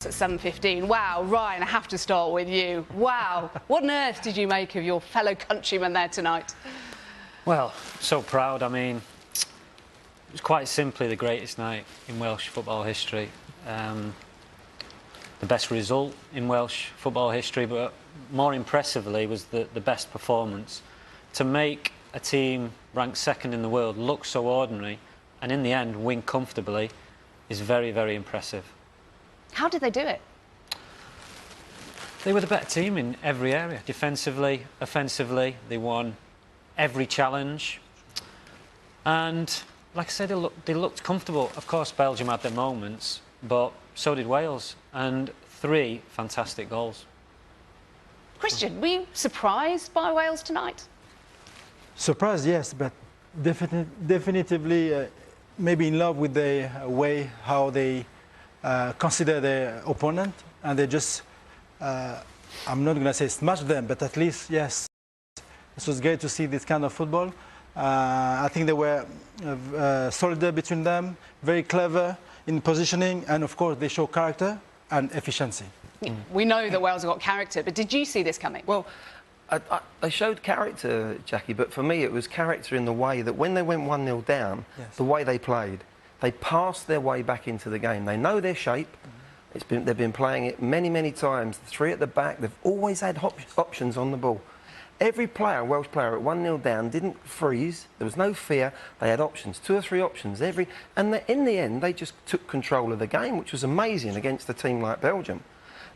at 7:15. Wow, Ryan, I have to start with you. Wow, what on earth did you make of your fellow countrymen there tonight? Well, so proud. I mean, it was quite simply the greatest night in Welsh football history. The best result in Welsh football history, but more impressively was the best performance. To make a team ranked second in the world look so ordinary and in the end win comfortably is very, very impressive. How did they do it? They were the better team in every area. Defensively, offensively, they won every challenge. And like I said, they looked comfortable. Of course, Belgium had their moments, but so did Wales. And 3 fantastic goals. Christian, were you surprised by Wales tonight? Surprised, yes, but definitively maybe in love with the way how they consider their opponent, and they just, I'm not going to say smash them, but at least, yes, it was great to see this kind of football. I think they were solid between them, very clever in positioning, and of course they show character and efficiency. We know that Wales have got character, but did you see this coming? Well, they showed character, Jackie, but for me it was character in the way that when they went 1-0 down, yes, the way they played, they passed their way back into the game. They know their shape. They've been playing it many, many times. The 3 at the back, they've always had options on the ball. Every player, Welsh player, at 1-0 down didn't freeze. There was no fear. They had options, 2 or 3 options. In the end, they just took control of the game, which was amazing against a team like Belgium.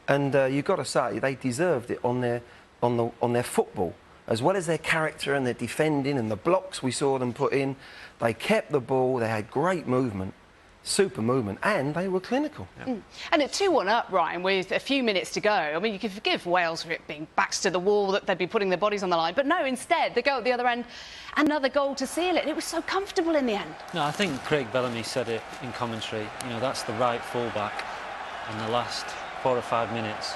And you've got to say, they deserved it on their football, as well as their character and their defending and the blocks we saw them put in. They kept the ball. They had great movement. Super movement, and they were clinical. Yeah. And at 2-1 up, Ryan, with a few minutes to go, I mean, you could forgive Wales for it being backs to the wall, that they'd be putting their bodies on the line, but no, instead, they go at the other end, another goal to seal it, and it was so comfortable in the end. No, I think Craig Bellamy said it in commentary, you know, that's the right full-back in the last 4 or 5 minutes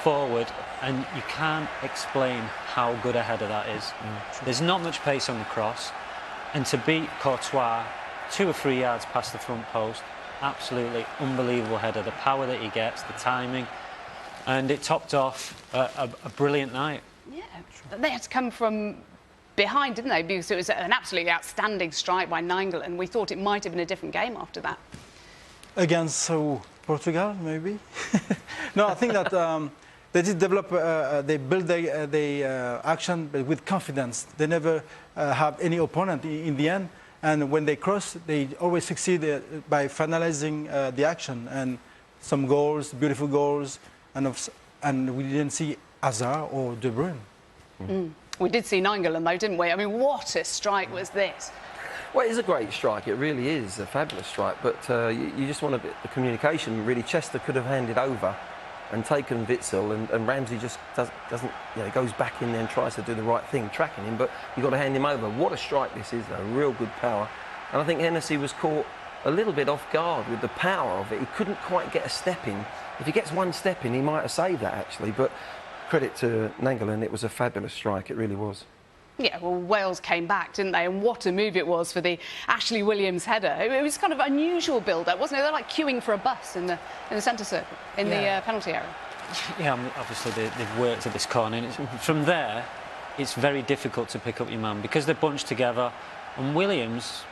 forward, and you can't explain how good a header that is. There's not much pace on the cross, and to beat Courtois 2 or 3 yards past the front post, absolutely unbelievable header. The power that he gets, the timing, and it topped off a brilliant night. Yeah, they had to come from behind, didn't they? Because it was an absolutely outstanding strike by Nainggolan. We thought it might have been a different game after that. Against Portugal, maybe? No, I think that they did develop, they build their action with confidence. They never have any opponent in the end. And when they cross, they always succeed by finalizing the action. And some goals, beautiful goals, and we didn't see Hazard or De Bruyne. We did see Nainggolan though, didn't we? I mean, what a strike was this? Well, it is a great strike. It really is a fabulous strike. But you just want a bit of communication. Really, Chester could have handed over and taken Witsel, and Ramsey just doesn't, you know, goes back in there and tries to do the right thing, tracking him, but you've got to hand him over. What a strike this is, though, real good power. And I think Hennessy was caught a little bit off guard with the power of it. He couldn't quite get a step in. If he gets one step in, he might have saved that, actually, but credit to Nainggolan, it was a fabulous strike, it really was. Yeah, well, Wales came back, didn't they? And what a move it was for the Ashley Williams header. It was kind of unusual build-up, wasn't it? They're like queuing for a bus in the centre circle, in the penalty area. Yeah, obviously they've worked at this corner. And from there, it's very difficult to pick up your man because they're bunched together. And Williams,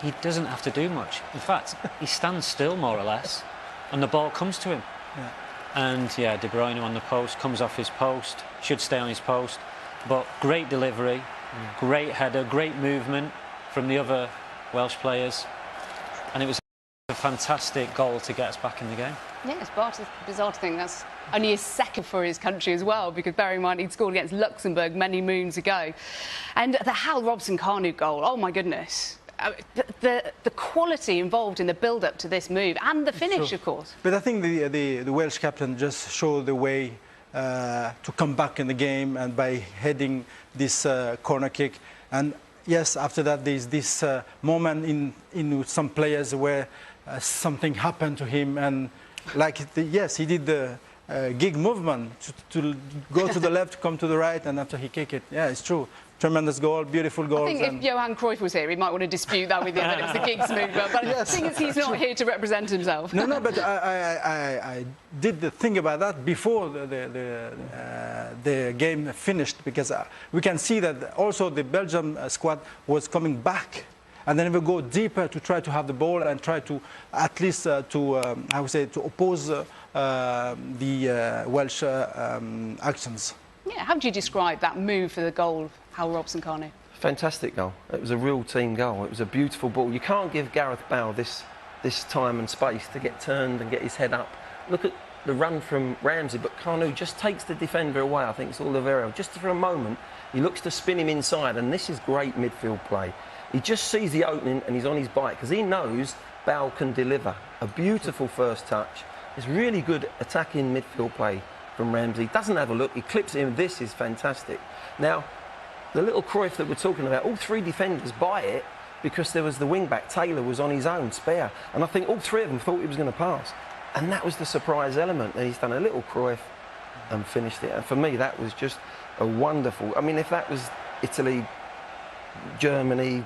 he doesn't have to do much. In fact, he stands still, more or less, and the ball comes to him. Yeah. And, yeah, De Bruyne on the post, comes off his post, should stay on his post. But great delivery, great header, great movement from the other Welsh players. And it was a fantastic goal to get us back in the game. Yeah, it's bizarre to think that's only his second for his country as well, because bearing in mind he'd scored against Luxembourg many moons ago. And the Hal Robson-Kanu goal, oh my goodness. The quality involved in the build-up to this move and the finish, of course. But I think the Welsh captain just showed the way to come back in the game, and by heading this corner kick. And yes, after that there's this moment in some players where something happened to him, and like yes, he did the gig movement to go to the left, come to the right, and after he kicked it. Yeah, it's true. tremendous goal, beautiful goals. I think if Johan Cruyff was here, he might want to dispute that with you, that it was the Giggs movement. But Yes. seeing as he's not here to represent himself. No, but I did think about that before the game finished, because we can see that also the Belgium squad was coming back, and then we go deeper to try to have the ball and try to at least to oppose the Welsh actions. Yeah, how would you describe that move for the goal of Hal Robson-Kanu? Fantastic goal. It was a real team goal. It was a beautiful ball. You can't give Gareth Bale this time and space to get turned and get his head up. Look at the run from Ramsey, but Kanu just takes the defender away. I think it's Oliveira. Just for a moment, he looks to spin him inside, and this is great midfield play. He just sees the opening and he's on his bike because he knows Bale can deliver. A beautiful first touch. It's really good attacking midfield play from Ramsey. Doesn't have a look, he clips it in. This is fantastic. Now, the little Cruyff that we're talking about, all three defenders buy it because there was the wing-back. Taylor was on his own, spare. And I think all three of them thought he was going to pass. And that was the surprise element. And he's done a little Cruyff and finished it. And for me, that was just a wonderful... I mean, if that was Italy, Germany,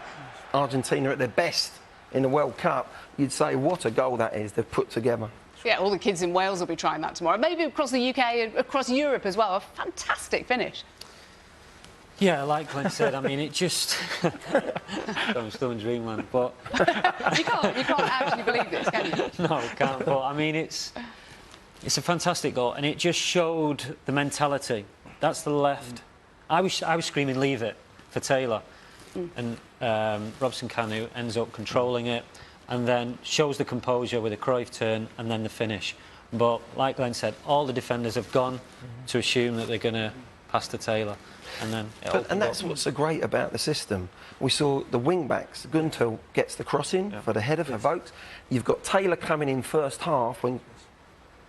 Argentina at their best in the World Cup, you'd say, what a goal that is they've put together. Yeah, all the kids in Wales will be trying that tomorrow. Maybe across the UK and across Europe as well. A fantastic finish. Yeah, like Glenn said, I mean, it just... I'm still in dreamland, but... you can't actually believe this, can you? No, can't. But, I mean, it's a fantastic goal, and it just showed the mentality. That's the left. I was screaming, leave it, for Taylor. And Robson-Kanu ends up controlling it, and then shows the composure with a Cruyff turn and then the finish. But like Glenn said, all the defenders have gone to assume that they're going to pass to Taylor, and then and that's what's so great about the system. We saw the wing backs. Gunter gets the crossing for the header for Vokes. You've got Taylor coming in first half when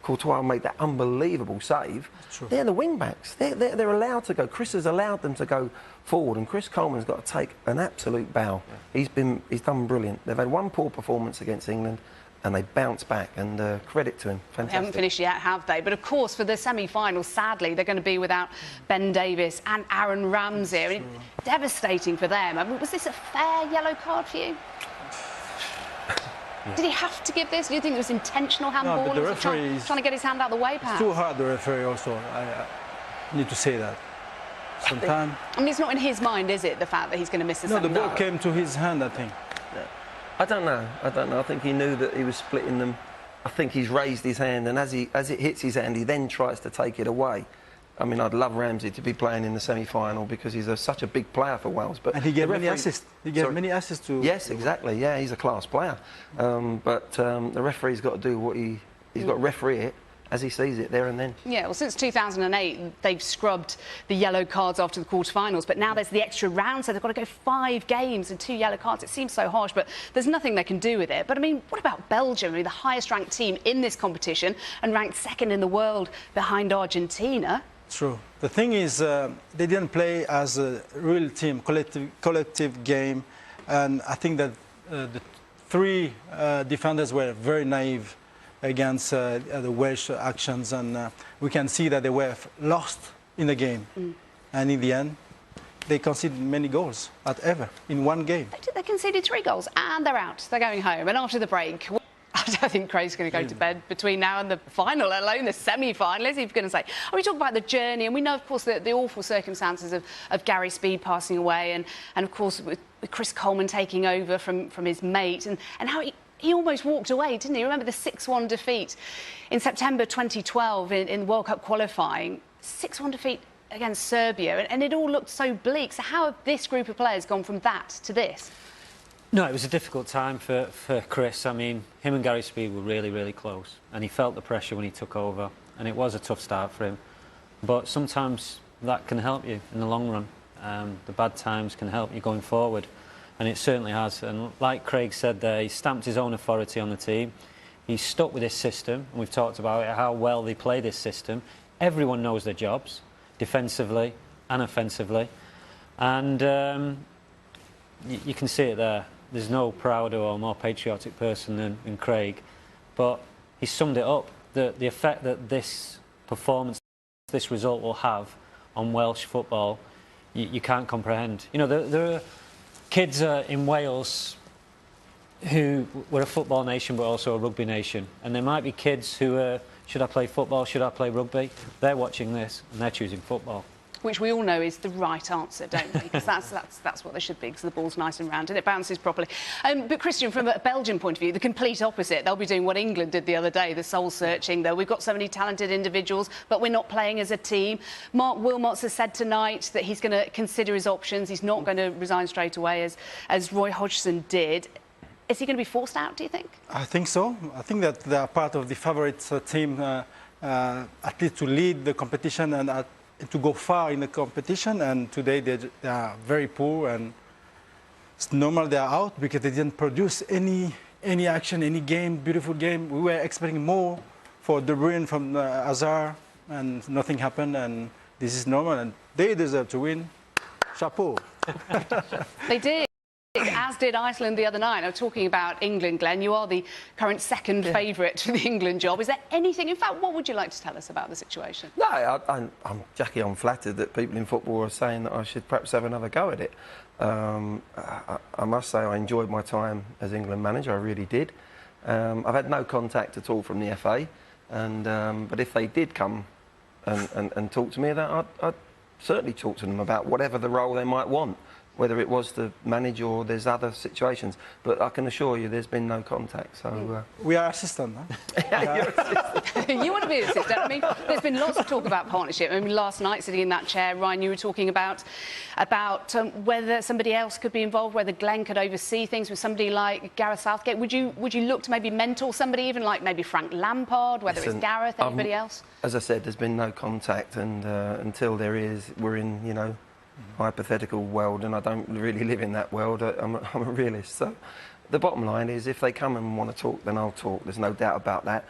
Courtois made that unbelievable save. They're the wing backs. They're allowed to go. Chris has allowed them to go forward, and Chris Coleman's got to take an absolute bow. He's done brilliant. They've had one poor performance against England, and they bounced back, and credit to him. Fantastic. They haven't finished yet, have they? But of course, for the semi-final, sadly, they're going to be without Ben Davies and Aaron Ramsey. I mean, devastating for them. I mean, was this a fair yellow card for you? Did he have to give this? Do you think it was intentional handball? No, but the referee trying to get his hand out of the way, perhaps? It's too hard, the referee also. I need to say that. Sometimes... I mean, it's not in his mind, is it, the fact that he's going to miss the No, the ball came to his hand, I think. I don't know. I think he knew that he was splitting them. I think he's raised his hand, and as it hits his hand, he then tries to take it away. I mean, I'd love Ramsey to be playing in the semi-final because he's such a big player for Wales. But and he gave many assists. He gave many assists to... Yes, exactly. Yeah, he's a class player. But the referee's got to do what he's got to referee it as he sees it there and then. Yeah, well, since 2008, they've scrubbed the yellow cards after the quarterfinals, but now there's the extra round, so they've got to go 5 games and 2 yellow cards. It seems so harsh, but there's nothing they can do with it. But, I mean, what about Belgium? I mean, the highest-ranked team in this competition and ranked second in the world behind Argentina. True. The thing is, they didn't play as a real team, collective game, and I think that the 3 defenders were very naive against the Welsh actions, and we can see that they were lost in the game. And in the end, they conceded many goals in one game. They conceded 3 goals, and they're out. They're going home. And after the break, I think Craig's going to go to bed between now and the final, let alone the semi-final, is he going to say? We talk about the journey, and we know, of course, the awful circumstances of Gary Speed passing away, and of course, with Chris Coleman taking over from his mate, and how he almost walked away, didn't he? Remember the 6-1 defeat in September 2012 in World Cup qualifying? 6-1 defeat against Serbia, and it all looked so bleak. So how have this group of players gone from that to this? No, it was a difficult time for Chris. I mean, him and Gary Speed were really, really close, and he felt the pressure when he took over, and it was a tough start for him. But sometimes that can help you in the long run. The bad times can help you going forward, and it certainly has. And like Craig said there, he stamped his own authority on the team. He's stuck with this system, and we've talked about it, how well they play this system. Everyone knows their jobs, defensively and offensively, and you can see it there. There's no prouder or more patriotic person than Craig, but he summed it up, the effect that this performance, this result will have on Welsh football you can't comprehend. You know, there are kids in Wales who were a football nation but also a rugby nation, and there might be kids who should I play football, should I play rugby? They're watching this and they're choosing football. Which we all know is the right answer, don't we? Because that's what they should be, because the ball's nice and round and it bounces properly. But Christian, from a Belgian point of view, the complete opposite. They'll be doing what England did the other day, the soul-searching, though. We've got so many talented individuals, but we're not playing as a team. Mark Wilmots has said tonight that he's going to consider his options. He's not going to resign straight away, as Roy Hodgson did. Is he going to be forced out, do you think? I think so. I think that they are part of the favourite team, at least to lead the competition and to go far in the competition. And today they are very poor, and it's normal they are out because they didn't produce any action, any game, beautiful game. We were expecting more for De Bruyne from Hazard, and nothing happened. And this is normal, and they deserve to win. Chapeau. They did. As did Iceland the other night. I'm talking about England, Glenn. You are the current second favourite for the England job. Is there anything, in fact, what would you like to tell us about the situation? No, Jackie, I'm flattered that people in football are saying that I should perhaps have another go at it. I must say I enjoyed my time as England manager, I really did. I've had no contact at all from the FA, but if they did come and talk to me, I'd certainly talk to them about whatever the role they might want, whether it was to manage or there's other situations. But I can assure you there's been no contact, so... We are assistant, huh? You want to be an assistant. I mean, there's been lots of talk about partnership. I mean, last night, sitting in that chair, Ryan, you were talking about whether somebody else could be involved, whether Glenn could oversee things with somebody like Gareth Southgate. Would you look to maybe mentor somebody, even like maybe Frank Lampard, whether it's Gareth, anybody else? As I said, there's been no contact, and until there is, we're in, you know, hypothetical world, and I don't really live in that world. I'm a realist. So the bottom line is, if they come and want to talk, then I'll talk. There's no doubt about that.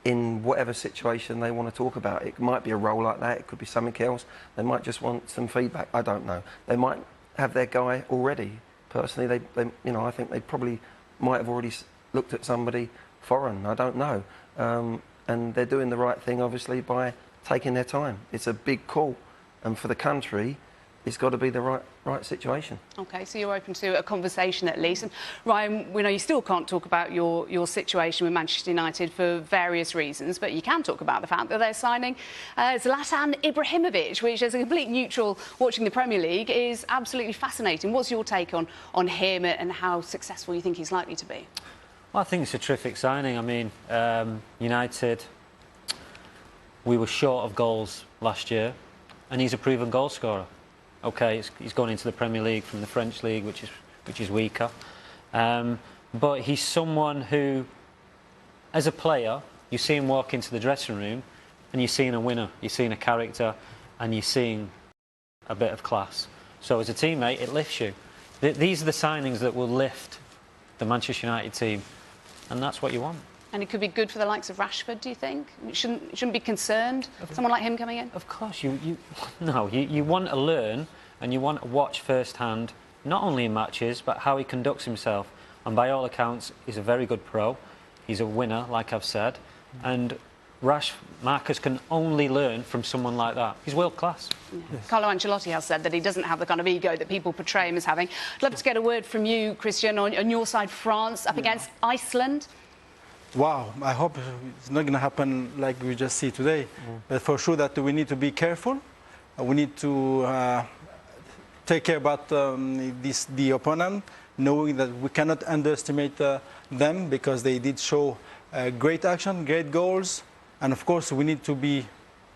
In whatever situation they want to talk about, it might be a role like that, it could be something else. They might just want some feedback. I don't know. They might have their guy already. Personally, they you know, I think they probably might have already looked at somebody foreign. I don't know. And they're doing the right thing, obviously, by taking their time. It's a big call. And for the country, it's got to be the right situation. OK, so you're open to a conversation at least. And Ryan, we know you still can't talk about your situation with Manchester United for various reasons, but you can talk about the fact that they're signing Zlatan Ibrahimovic, which, as a complete neutral watching the Premier League, is absolutely fascinating. What's your take on him and how successful you think he's likely to be? Well, I think it's a terrific signing. I mean, United, we were short of goals last year. And he's a proven goal scorer. OK, he's gone into the Premier League from the French League, which is weaker. But he's someone who, as a player, you see him walk into the dressing room and you're seeing a winner, you're seeing a character, and you're seeing a bit of class. So as a teammate, it lifts you. These are the signings that will lift the Manchester United team, and that's what you want. And it could be good for the likes of Rashford, do you think? Shouldn't be concerned, someone like him coming in? Of course, you want to learn and you want to watch firsthand, not only in matches, but how he conducts himself. And by all accounts, he's a very good pro. He's a winner, like I've said. And Marcus can only learn from someone like that. He's world class. Yeah. Yes. Carlo Ancelotti has said that he doesn't have the kind of ego that people portray him as having. I'd love to get a word from you, Christian, on your side, France, up against Iceland. Wow, I hope it's not going to happen like we just see today. But for sure that we need to be careful. We need to take care about the opponent, knowing that we cannot underestimate them, because they did show great action, great goals. And of course, we need to be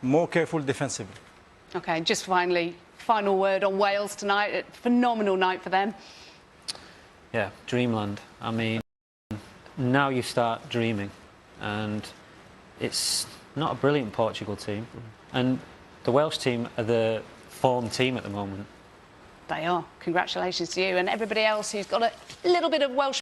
more careful defensively. OK, just finally, final word on Wales tonight. A phenomenal night for them. Yeah, dreamland. I mean, now you start dreaming, and it's not a brilliant Portugal team, and the Welsh team are the form team at the moment. They are. Congratulations to you and everybody else who's got a little bit of Welsh